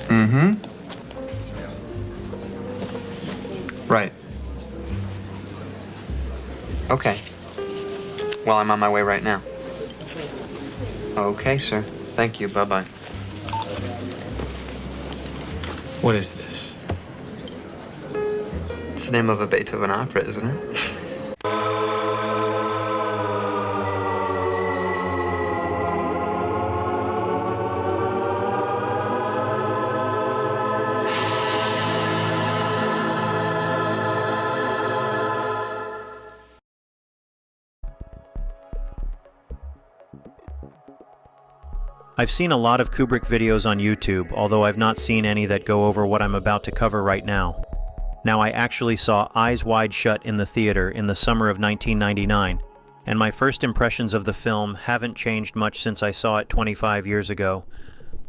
Mm-hmm. Right. Okay. Well, I'm on my way right now. Okay, sir. Thank you. Bye-bye. What is this? It's the name of a Beethoven opera, isn't it? I've seen a lot of Kubrick videos on YouTube, although I've not seen any that go over what I'm about to cover right now. Now, I actually saw Eyes Wide Shut in the theater in the summer of 1999, and my first impressions of the film haven't changed much since I saw it 25 years ago.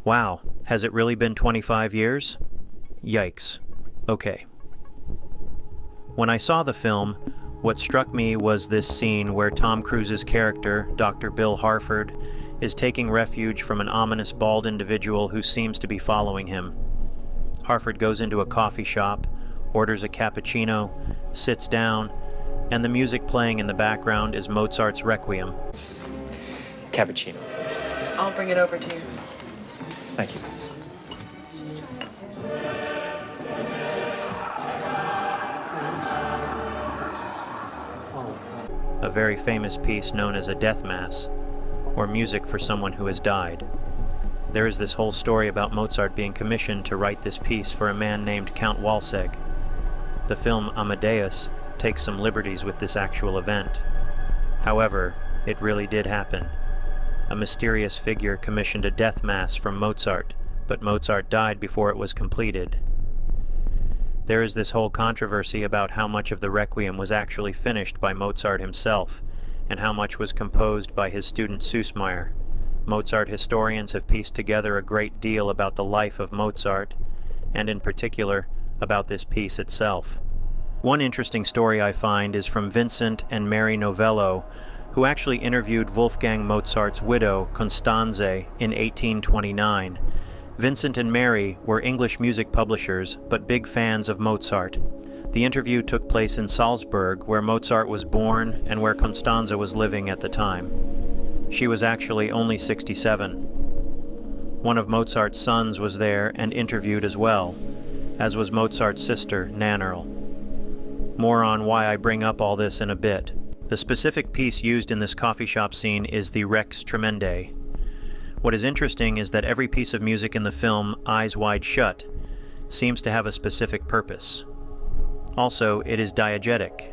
Wow, has it really been 25 years? Yikes. Okay. When I saw the film, what struck me was this scene where Tom Cruise's character, Dr. Bill Harford, is taking refuge from an ominous bald individual who seems to be following him. Harford goes into a coffee shop, orders a cappuccino, sits down, and the music playing in the background is Mozart's Requiem. Cappuccino, please. I'll bring it over to you. Thank you. A very famous piece known as a death mass, or music for someone who has died. There is this whole story about Mozart being commissioned to write this piece for a man named Count Walsegg. The film Amadeus takes some liberties with this actual event. However, it really did happen. A mysterious figure commissioned a death mass from Mozart, but Mozart died before it was completed. There is this whole controversy about how much of the Requiem was actually finished by Mozart himself, and how much was composed by his student Süssmayr. Mozart historians have pieced together a great deal about the life of Mozart, and in particular, about this piece itself. One interesting story I find is from Vincent and Mary Novello, who actually interviewed Wolfgang Mozart's widow, Constanze, in 1829. Vincent and Mary were English music publishers, but big fans of Mozart. The interview took place in Salzburg, where Mozart was born and where Constanze was living at the time. She was actually only 67. One of Mozart's sons was there and interviewed as well, as was Mozart's sister, Nannerl. More on why I bring up all this in a bit. The specific piece used in this coffee shop scene is the Rex Tremendae. What is interesting is that every piece of music in the film Eyes Wide Shut seems to have a specific purpose. Also, it is diegetic,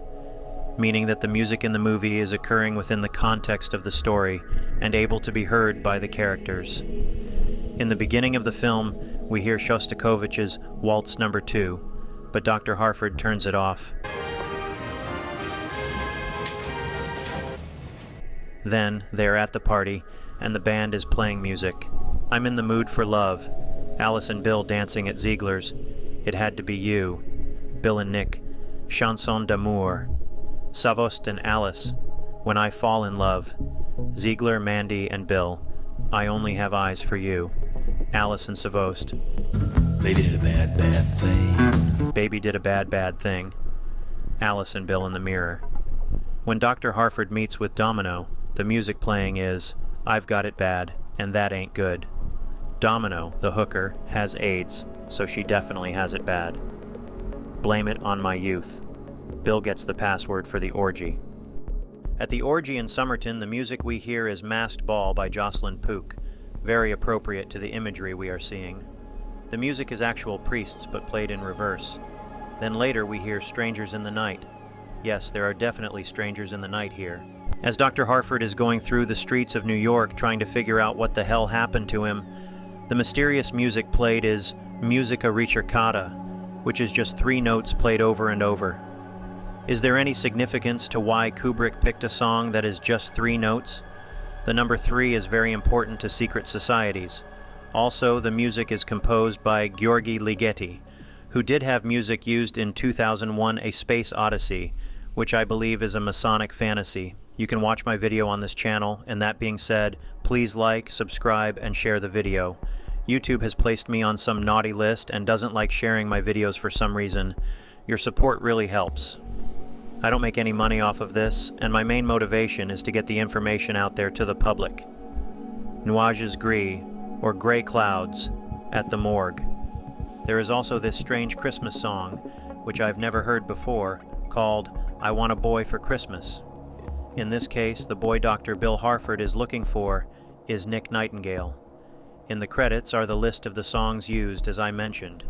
meaning that the music in the movie is occurring within the context of the story and able to be heard by the characters. In the beginning of the film, we hear Shostakovich's Waltz No. 2, but Dr. Harford turns it off. Then, they're at the party, and the band is playing music. I'm in the mood for love. Alice and Bill dancing at Ziegler's. It Had to Be You. Bill and Nick, Chanson d'amour. Savost and Alice, When I Fall in Love. Ziegler, Mandy, and Bill, I Only Have Eyes for You. Alice and Savost, Baby did a bad, bad thing. Baby Did a Bad, Bad Thing. Alice and Bill in the mirror. When Dr. Harford meets with Domino, the music playing is I've Got It Bad, and That Ain't Good. Domino, the hooker, has AIDS, so she definitely has it bad. Blame It on My Youth. Bill gets the password for the orgy. At the orgy in Somerton, the music we hear is Masked Ball by Jocelyn Pook, very appropriate to the imagery we are seeing. The music is actual priests, but played in reverse. Then later we hear Strangers in the Night. Yes, there are definitely strangers in the night here. As Dr. Harford is going through the streets of New York trying to figure out what the hell happened to him, the mysterious music played is Musica Ricercata, which is just 3 notes played over and over. Is there any significance to why Kubrick picked a song that is just 3 notes? The number 3 is very important to secret societies. Also, the music is composed by György Ligeti, who did have music used in 2001 A Space Odyssey, which I believe is a Masonic fantasy. You can watch my video on this channel, and that being said, please like, subscribe, and share the video. YouTube has placed me on some naughty list and doesn't like sharing my videos for some reason. Your support really helps. I don't make any money off of this, and my main motivation is to get the information out there to the public. Nuages gris, or gray clouds, at the morgue. There is also this strange Christmas song, which I've never heard before, called I Want a Boy for Christmas. In this case, the boy Dr. Bill Harford is looking for is Nick Nightingale. In the credits are the list of the songs used, as I mentioned.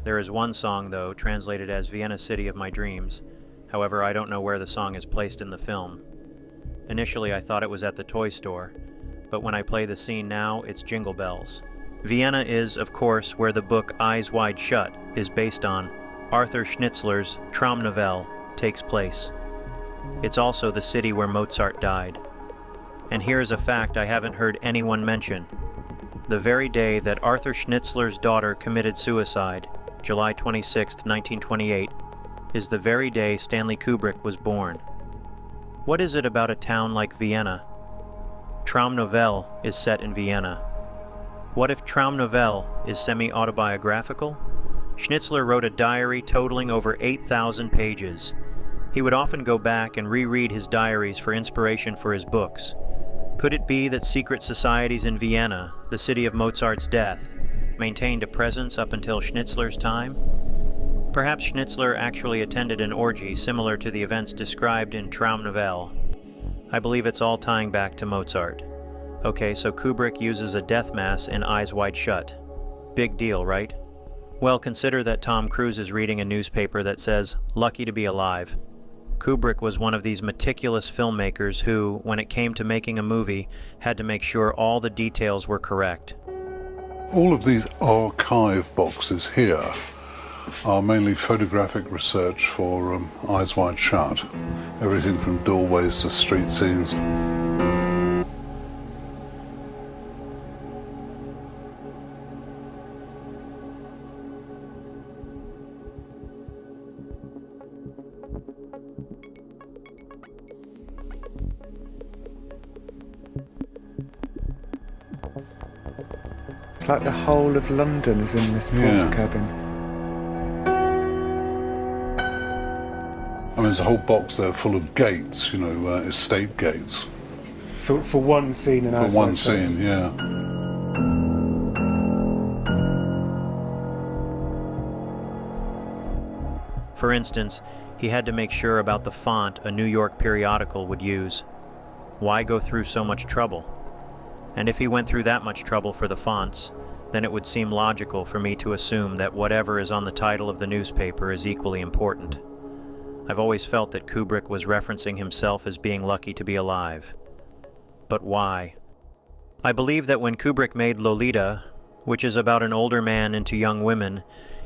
There is one song, though, translated as Vienna City of My Dreams. However, I don't know where the song is placed in the film. Initially, I thought it was at the toy store, but when I play the scene now, it's Jingle Bells. Vienna is, of course, where the book Eyes Wide Shut is based on. Arthur Schnitzler's Traumnovelle takes place. It's also the city where Mozart died. And here's a fact I haven't heard anyone mention. The very day that Arthur Schnitzler's daughter committed suicide, July 26, 1928, is the very day Stanley Kubrick was born. What is it about a town like Vienna? Traumnovelle is set in Vienna. What if Traumnovelle is semi-autobiographical? Schnitzler wrote a diary totaling over 8,000 pages. He would often go back and reread his diaries for inspiration for his books. Could it be that secret societies in Vienna, the city of Mozart's death, maintained a presence up until Schnitzler's time? Perhaps Schnitzler actually attended an orgy similar to the events described in Traumnovelle. I believe it's all tying back to Mozart. Okay, so Kubrick uses a death mass in Eyes Wide Shut. Big deal, right? Well, consider that Tom Cruise is reading a newspaper that says, "Lucky to be alive." Kubrick was one of these meticulous filmmakers who, when it came to making a movie, had to make sure all the details were correct. All of these archive boxes here are mainly photographic research for Eyes Wide Shut. Everything from doorways to street scenes. It's like the whole of London is in this portrait cabin. I mean, there's a whole box there full of gates, you know, estate gates. For one scene in Eyes For one Wide Shut. scene, yeah. For instance, he had to make sure about the font a New York periodical would use. Why go through so much trouble? And if he went through that much trouble for the fonts, then it would seem logical for me to assume that whatever is on the title of the newspaper is equally important. I've always felt that Kubrick was referencing himself as being lucky to be alive. But why? I believe that when Kubrick made Lolita, which is about an older man into young women,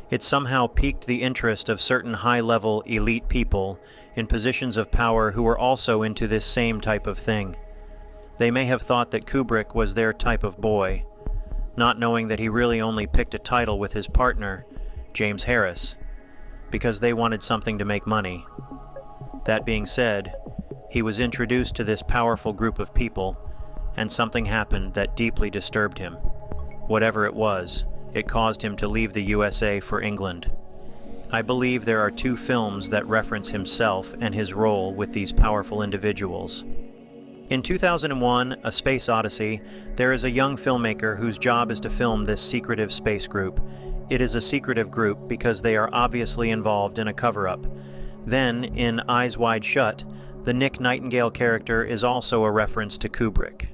it somehow piqued the interest of certain high-level elite people in positions of power who were also into this same type of thing. They may have thought that Kubrick was their type of boy, not knowing that he really only picked a title with his partner, James Harris, because they wanted something to make money. That being said, he was introduced to this powerful group of people, and something happened that deeply disturbed him. Whatever it was, it caused him to leave the USA for England. I believe there are two films that reference himself and his role with these powerful individuals. In 2001, A Space Odyssey, there is a young filmmaker whose job is to film this secretive space group. It is a secretive group because they are obviously involved in a cover-up. Then, in Eyes Wide Shut, the Nick Nightingale character is also a reference to Kubrick.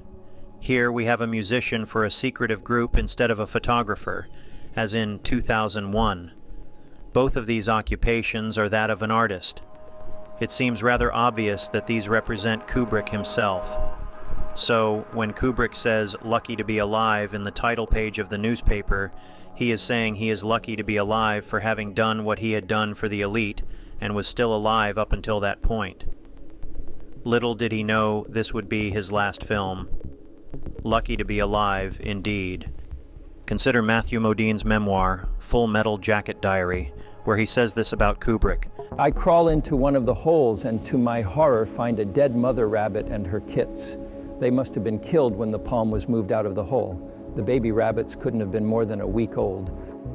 Here we have a musician for a secretive group instead of a photographer, as in 2001. Both of these occupations are that of an artist. It seems rather obvious that these represent Kubrick himself. So, when Kubrick says "lucky to be alive" in the title page of the newspaper, he is saying he is lucky to be alive for having done what he had done for the elite and was still alive up until that point. Little did he know this would be his last film. Lucky to be alive, indeed. Consider Matthew Modine's memoir, Full Metal Jacket Diary, where he says this about Kubrick. I crawl into one of the holes and to my horror find a dead mother rabbit and her kits. They must have been killed when the palm was moved out of the hole. The baby rabbits couldn't have been more than a week old.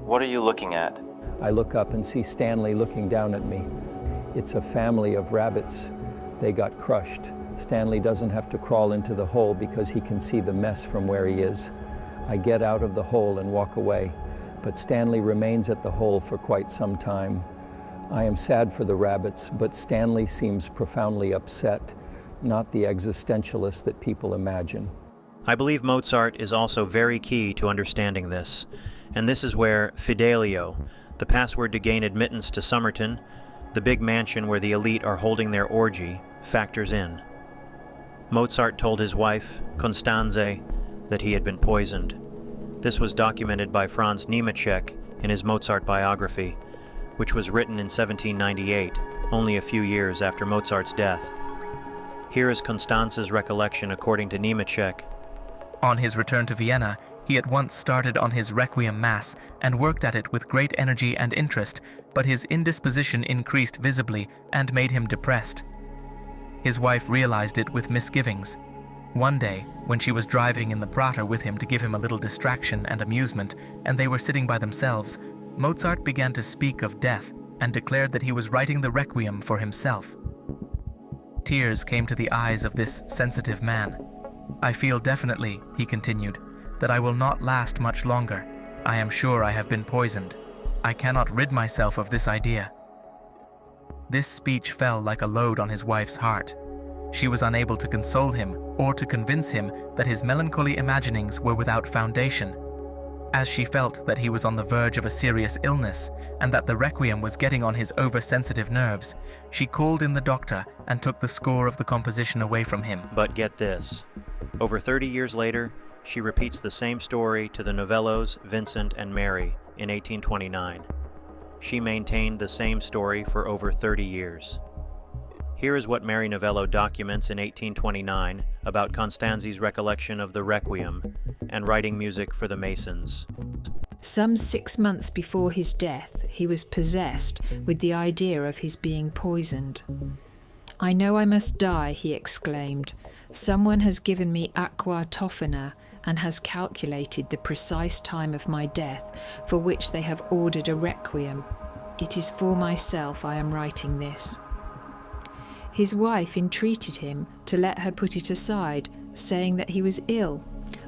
What are you looking at? I look up and see Stanley looking down at me. It's a family of rabbits. They got crushed. Stanley doesn't have to crawl into the hole because he can see the mess from where he is. I get out of the hole and walk away, but Stanley remains at the hole for quite some time. I am sad for the rabbits, but Stanley seems profoundly upset, not the existentialist that people imagine. I believe Mozart is also very key to understanding this, and this is where Fidelio, the password to gain admittance to Somerton, the big mansion where the elite are holding their orgy, factors in. Mozart told his wife, Constanze, that he had been poisoned. This was documented by Franz Niemetschek in his Mozart biography, which was written in 1798, only a few years after Mozart's death. Here is Constanze's recollection according to Niemetschek. On his return to Vienna, he at once started on his Requiem Mass and worked at it with great energy and interest, but his indisposition increased visibly and made him depressed. His wife realized it with misgivings. One day, when she was driving in the Prater with him to give him a little distraction and amusement, and they were sitting by themselves, Mozart began to speak of death and declared that he was writing the Requiem for himself. Tears came to the eyes of this sensitive man. "I feel definitely," he continued, "that I will not last much longer. I am sure I have been poisoned. I cannot rid myself of this idea." This speech fell like a load on his wife's heart. She was unable to console him or to convince him that his melancholy imaginings were without foundation. As she felt that he was on the verge of a serious illness and that the Requiem was getting on his oversensitive nerves, she called in the doctor and took the score of the composition away from him. But get this. Over 30 years later, she repeats the same story to the Novellos, Vincent, and Mary in 1829. She maintained the same story for over 30 years. Here is what Mary Novello documents in 1829 about Constanze's recollection of the Requiem and writing music for the Masons. Some 6 months before his death, he was possessed with the idea of his being poisoned. "I know I must die," he exclaimed. "Someone has given me aqua toffina and has calculated the precise time of my death, for which they have ordered a requiem. It is for myself I am writing this." His wife entreated him to let her put it aside, saying that he was ill,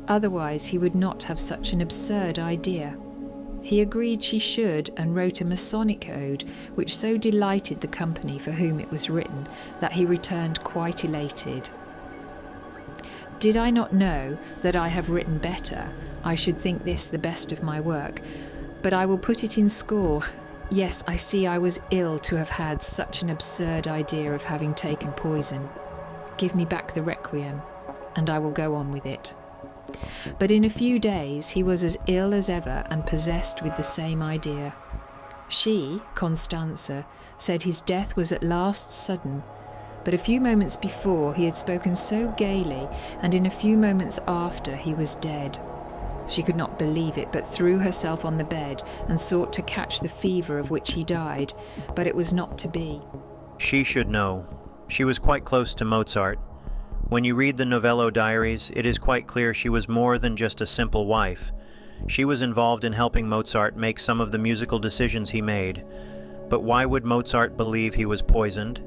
otherwise he would not have such an absurd idea. He agreed she should and wrote a Masonic ode which so delighted the company for whom it was written that he returned quite elated. "Did I not know that I have written better, I should think this the best of my work, but I will put it in score. Yes, I see I was ill to have had such an absurd idea of having taken poison. Give me back the Requiem, and I will go on with it." But in a few days he was as ill as ever and possessed with the same idea. She, Constanze, said his death was at last sudden, but a few moments before he had spoken so gaily, and in a few moments after he was dead. She could not believe it, but threw herself on the bed and sought to catch the fever of which he died, but it was not to be. She should know. She was quite close to Mozart. When you read the Novello diaries, it is quite clear she was more than just a simple wife. She was involved in helping Mozart make some of the musical decisions he made. But why would Mozart believe he was poisoned?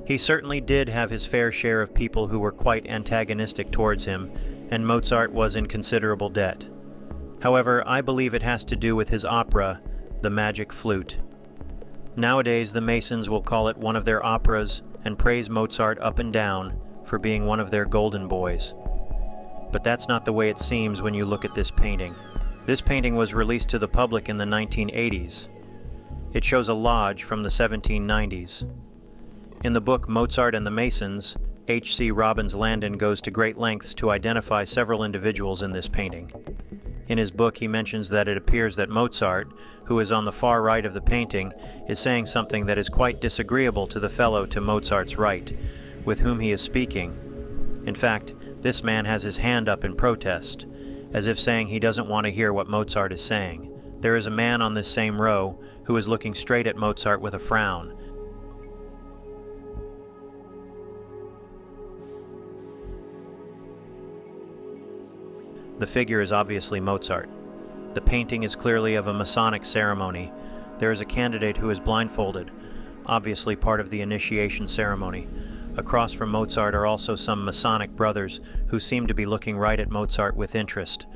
He certainly did have his fair share of people who were quite antagonistic towards him, and Mozart was in considerable debt. However, I believe it has to do with his opera, The Magic Flute. Nowadays, the Masons will call it one of their operas and praise Mozart up and down for being one of their golden boys. But that's not the way it seems when you look at this painting. This painting was released to the public in the 1980s. It shows a lodge from the 1790s. In the book Mozart and the Masons, H.C. Robbins Landon goes to great lengths to identify several individuals in this painting. In his book, he mentions that it appears that Mozart, who is on the far right of the painting, is saying something that is quite disagreeable to the fellow to Mozart's right, with whom he is speaking. In fact, this man has his hand up in protest, as if saying he doesn't want to hear what Mozart is saying. There is a man on this same row who is looking straight at Mozart with a frown. The figure is obviously Mozart. The painting is clearly of a Masonic ceremony. There is a candidate who is blindfolded, obviously part of the initiation ceremony. Across from Mozart are also some Masonic brothers who seem to be looking right at Mozart with interest.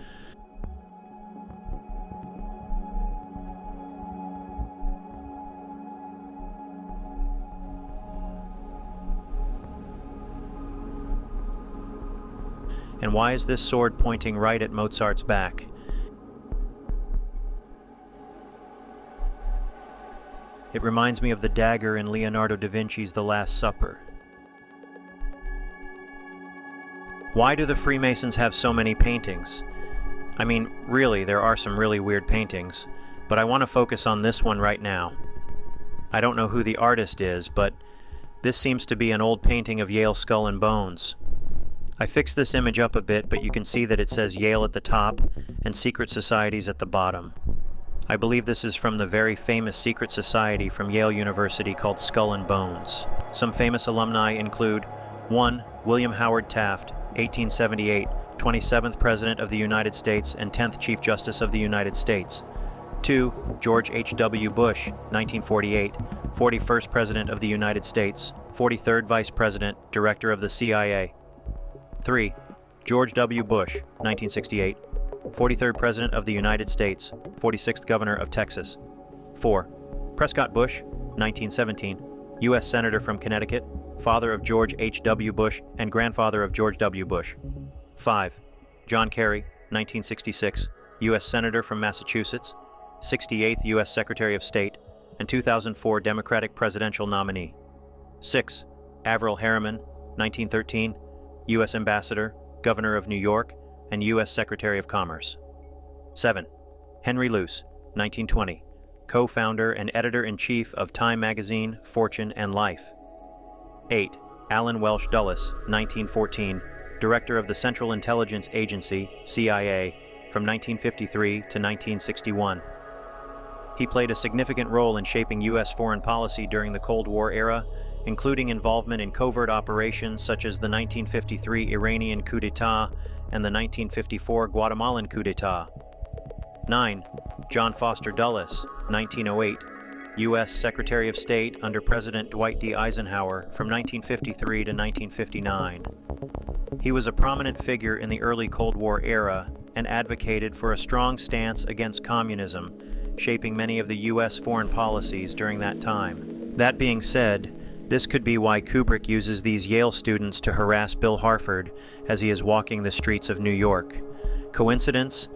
And why is this sword pointing right at Mozart's back? It reminds me of the dagger in Leonardo da Vinci's The Last Supper. Why do the Freemasons have so many paintings? I mean, really, there are some really weird paintings, but I want to focus on this one right now. I don't know who the artist is, but this seems to be an old painting of Yale Skull and Bones. I fixed this image up a bit, but you can see that it says Yale at the top and secret societies at the bottom. I believe this is from the very famous secret society from Yale University called Skull and Bones. Some famous alumni include 1. William Howard Taft, 1878, 27th President of the United States and 10th Chief Justice of the United States. 2. George H.W. Bush, 1948, 41st President of the United States, 43rd Vice President, Director of the CIA. 3. George W. Bush, 1968, 43rd President of the United States, 46th Governor of Texas. 4. Prescott Bush, 1917, U.S. Senator from Connecticut, father of George H.W. Bush and grandfather of George W. Bush. 5. John Kerry, 1966, U.S. Senator from Massachusetts, 68th U.S. Secretary of State, and 2004 Democratic presidential nominee. 6. Averell Harriman, 1913, U.S. Ambassador, Governor of New York, and U.S. Secretary of Commerce. 7. Henry Luce, 1920, co-founder and editor-in-chief of Time Magazine, Fortune, and Life. 8. Alan Welsh Dulles, 1914, Director of the Central Intelligence Agency, CIA, from 1953 to 1961. He played a significant role in shaping U.S. foreign policy during the Cold War era, including involvement in covert operations such as the 1953 Iranian coup d'etat and the 1954 Guatemalan coup d'etat. 9. John Foster Dulles, 1908, U.S. Secretary of State under President Dwight D. Eisenhower from 1953 to 1959. He was a prominent figure in the early Cold War era and advocated for a strong stance against communism, shaping many of the U.S. foreign policies during that time. That being said, this could be why Kubrick uses these Yale students to harass Bill Harford as he is walking the streets of New York. Coincidence?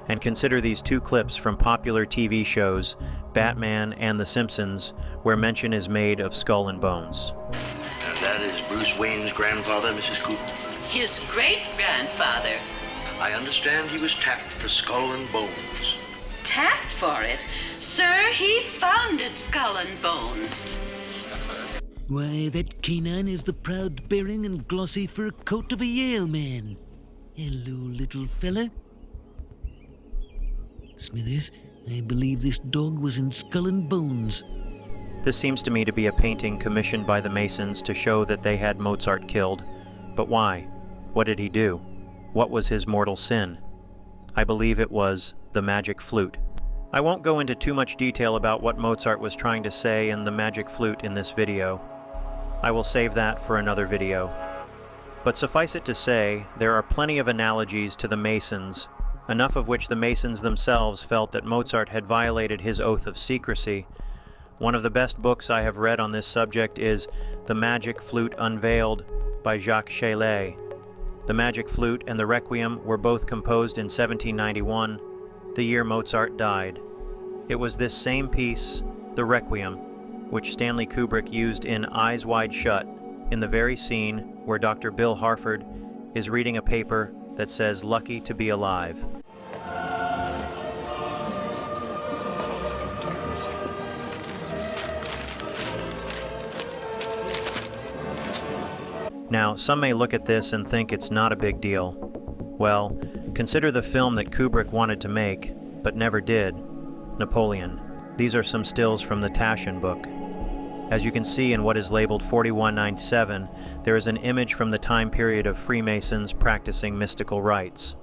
And consider these two clips from popular TV shows, Batman and The Simpsons, where mention is made of Skull and Bones. And that is Bruce Wayne's grandfather, Mrs. Cooper? His great-grandfather. I understand he was tapped for Skull and Bones. Tapped for it? Sir, he founded Skull and Bones. Why, that canine is the proud bearing and glossy fur coat of a Yale man. Hello, little fella. Smithers, I believe this dog was in Skull and Bones. This seems to me to be a painting commissioned by the Masons to show that they had Mozart killed. But why? What did he do? What was his mortal sin? I believe it was the magic flute. I won't go into too much detail about what Mozart was trying to say in the magic flute in this video. I will save that for another video. But suffice it to say, there are plenty of analogies to the Masons, enough of which the Masons themselves felt that Mozart had violated his oath of secrecy. One of the best books I have read on this subject is The Magic Flute Unveiled by Jacques Chelet. The Magic Flute and the Requiem were both composed in 1791, the year Mozart died. It was this same piece, the Requiem, which Stanley Kubrick used in Eyes Wide Shut, in the very scene where Dr. Bill Harford is reading a paper that says "Lucky to be alive." Now, some may look at this and think it's not a big deal. Well, consider the film that Kubrick wanted to make, but never did, Napoleon. These are some stills from the Taschen book. As you can see in what is labeled 4197, there is an image from the time period of Freemasons practicing mystical rites.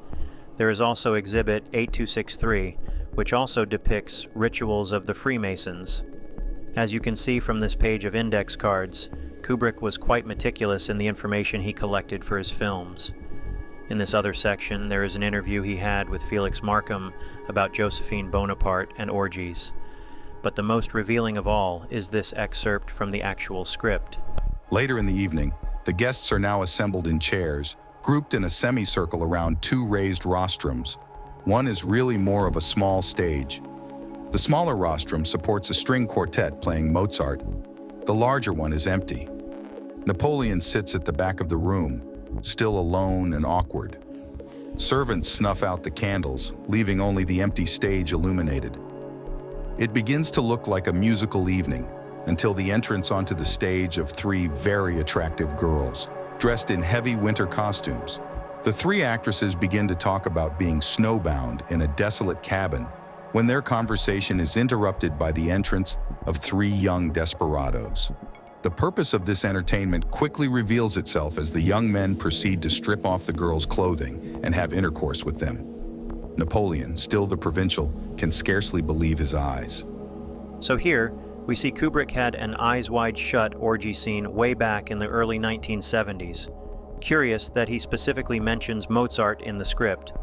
There is also Exhibit 8263, which also depicts rituals of the Freemasons. As you can see from this page of index cards, Kubrick was quite meticulous in the information he collected for his films. In this other section, there is an interview he had with Felix Markham about Josephine Bonaparte and orgies. But the most revealing of all is this excerpt from the actual script. Later in the evening, the guests are now assembled in chairs, grouped in a semicircle around two raised rostrums. One is really more of a small stage. The smaller rostrum supports a string quartet playing Mozart. The larger one is empty. Napoleon sits at the back of the room, still alone and awkward. Servants snuff out the candles, leaving only the empty stage illuminated. It begins to look like a musical evening, until the entrance onto the stage of three very attractive girls, dressed in heavy winter costumes. The three actresses begin to talk about being snowbound in a desolate cabin, when their conversation is interrupted by the entrance of three young desperados. The purpose of this entertainment quickly reveals itself as the young men proceed to strip off the girls' clothing and have intercourse with them. Napoleon, still the provincial, can scarcely believe his eyes. So here, we see Kubrick had an Eyes Wide Shut orgy scene way back in the early 1970s. Curious that he specifically mentions Mozart in the script.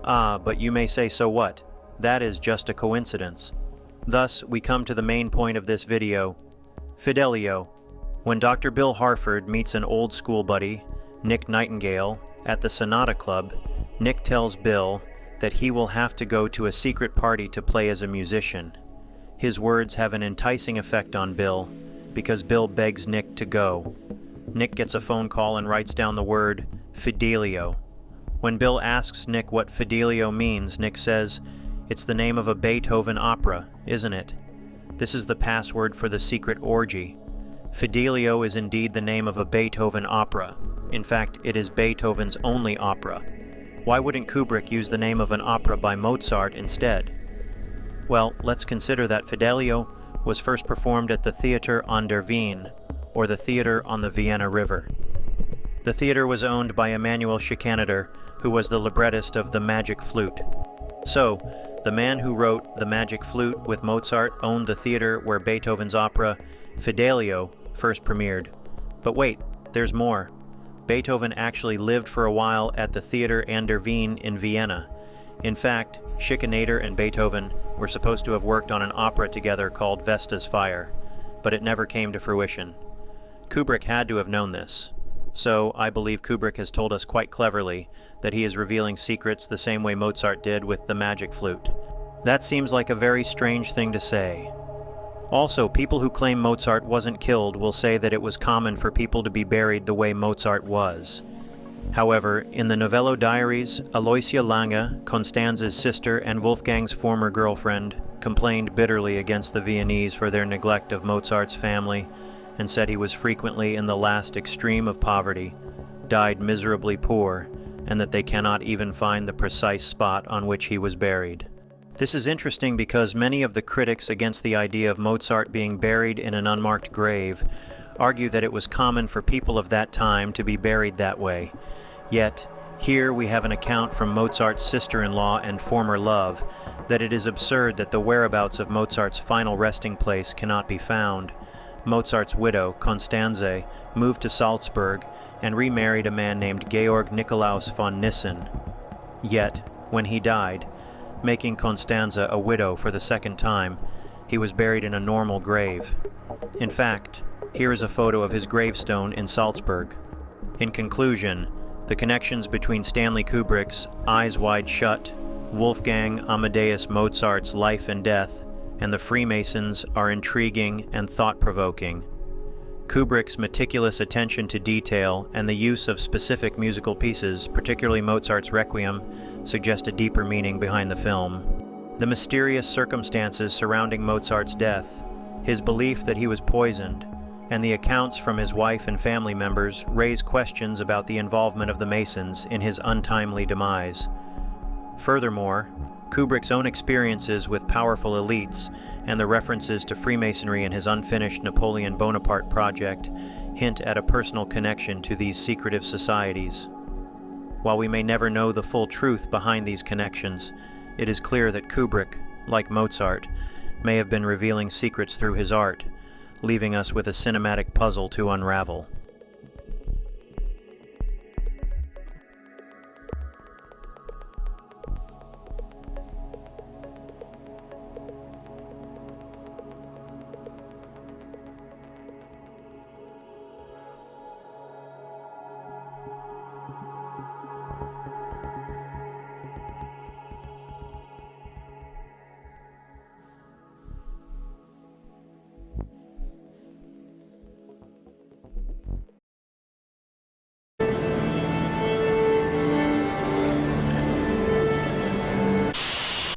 Ah, but you may say, so what? That is just a coincidence. Thus, we come to the main point of this video. Fidelio. When Dr. Bill Harford meets an old school buddy, Nick Nightingale, at the Sonata Club, Nick tells Bill that he will have to go to a secret party to play as a musician. His words have an enticing effect on Bill, because Bill begs Nick to go. Nick gets a phone call and writes down the word Fidelio. When Bill asks Nick what Fidelio means, Nick says, "It's the name of a Beethoven opera, isn't it?" This is the password for the secret orgy. Fidelio is indeed the name of a Beethoven opera. In fact, it is Beethoven's only opera. Why wouldn't Kubrick use the name of an opera by Mozart instead? Well, let's consider that Fidelio was first performed at the Theater an der Wien, or the Theater on the Vienna River. The theater was owned by Emanuel Schikaneder, who was the librettist of The Magic Flute. So, the man who wrote The Magic Flute with Mozart owned the theater where Beethoven's opera, Fidelio, first premiered. But wait, there's more. Beethoven actually lived for a while at the Theater an der Wien in Vienna. In fact, Schikaneder and Beethoven were supposed to have worked on an opera together called Vesta's Fire, but it never came to fruition. Kubrick had to have known this. So, I believe Kubrick has told us quite cleverly that he is revealing secrets the same way Mozart did with The Magic Flute. That seems like a very strange thing to say. Also, people who claim Mozart wasn't killed will say that it was common for people to be buried the way Mozart was. However, in the Novello diaries, Aloysia Lange, Constanze's sister and Wolfgang's former girlfriend, complained bitterly against the Viennese for their neglect of Mozart's family and said he was frequently in the last extreme of poverty, died miserably poor, and that they cannot even find the precise spot on which he was buried. This is interesting because many of the critics against the idea of Mozart being buried in an unmarked grave argue that it was common for people of that time to be buried that way. Yet, here we have an account from Mozart's sister-in-law and former love that it is absurd that the whereabouts of Mozart's final resting place cannot be found. Mozart's widow, Constanze, moved to Salzburg and remarried a man named Georg Nikolaus von Nissen. Yet, when he died, making Constanze a widow for the second time, he was buried in a normal grave. In fact, here is a photo of his gravestone in Salzburg. In conclusion, the connections between Stanley Kubrick's Eyes Wide Shut, Wolfgang Amadeus Mozart's life and death, and the Freemasons are intriguing and thought-provoking. Kubrick's meticulous attention to detail and the use of specific musical pieces, particularly Mozart's Requiem, suggest a deeper meaning behind the film. The mysterious circumstances surrounding Mozart's death, his belief that he was poisoned, and the accounts from his wife and family members raise questions about the involvement of the Masons in his untimely demise. Furthermore, Kubrick's own experiences with powerful elites and the references to Freemasonry in his unfinished Napoleon Bonaparte project hint at a personal connection to these secretive societies. While we may never know the full truth behind these connections, it is clear that Kubrick, like Mozart, may have been revealing secrets through his art, leaving us with a cinematic puzzle to unravel.